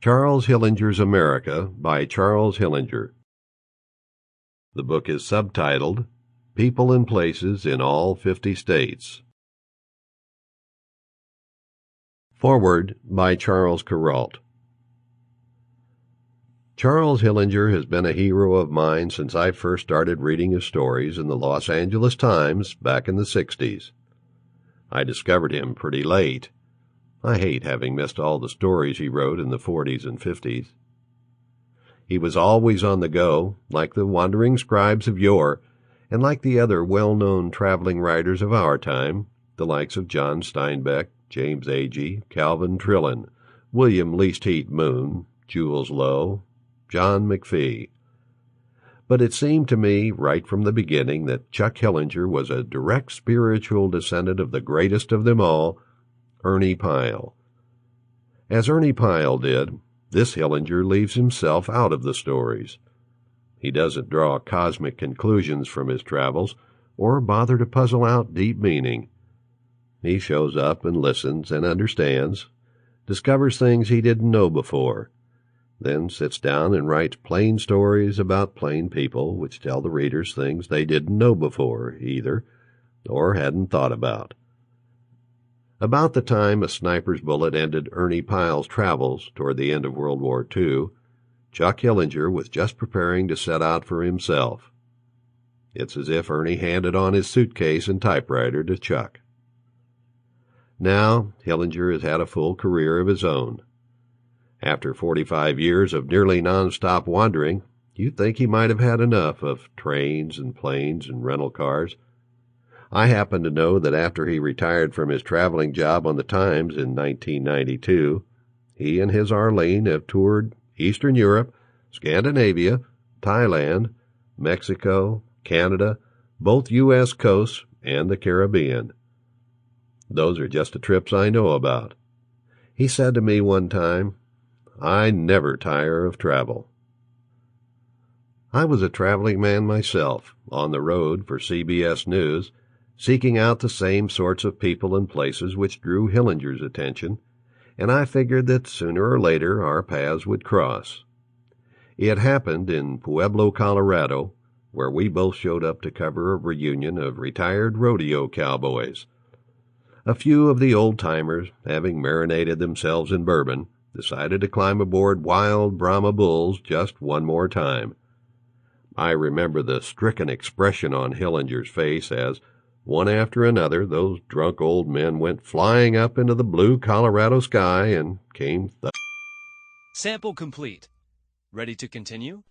Charles Hillinger's America by Charles Hillinger. The book is subtitled People and Places in All 50 States. Foreword by Charles Kuralt. Charles Hillinger has been a hero of mine since I first started reading his stories in the Los Angeles Times back in the 60s. I discovered him pretty late. I hate having missed all the stories he wrote in the 40s and 50s. He was always on the go, like the wandering scribes of yore, and like the other well-known traveling writers of our time, the likes of John Steinbeck, James Agee, Calvin Trillin, William Least Heat Moon, Jules Lowe, John McKee. But it seemed to me right from the beginning that Chuck Hillinger was a direct spiritual descendant of the greatest of them all, Ernie Pyle. As Ernie Pyle did, this Hillinger leaves himself out of the stories. He doesn't draw cosmic conclusions from his travels or bother to puzzle out deep meaning. He shows up and listens and understands, discovers things he didn't know before, then sits down and writes plain stories about plain people which tell the readers things they didn't know before either, or hadn't thought about. About the time a sniper's bullet ended Ernie Pyle's travels toward the end of World War II, Chuck Hillinger was just preparing to set out for himself. It's as if Ernie handed on his suitcase and typewriter to Chuck. Now, Hillinger has had a full career of his own. After 45 years of nearly non-stop wandering, you'd think he might have had enough of trains and planes and rental cars. I happen to know that after he retired from his traveling job on the Times in 1992, he and his Arlene have toured Eastern Europe, Scandinavia, Thailand, Mexico, Canada, both U.S. coasts, and the Caribbean. Those are just the trips I know about. He said to me one time, "I never tire of travel." I was a traveling man myself, on the road for CBS News, seeking out the same sorts of people and places which drew Hillinger's attention, and I figured that sooner or later our paths would cross. It happened in Pueblo, Colorado, where we both showed up to cover a reunion of retired rodeo cowboys. A few of the old-timers, having marinated themselves in bourbon, decided to climb aboard wild Brahma bulls just one more time. I remember the stricken expression on Hillinger's face as, one after another, those drunk old men went flying up into the blue Colorado sky and came Sample complete. Ready to continue?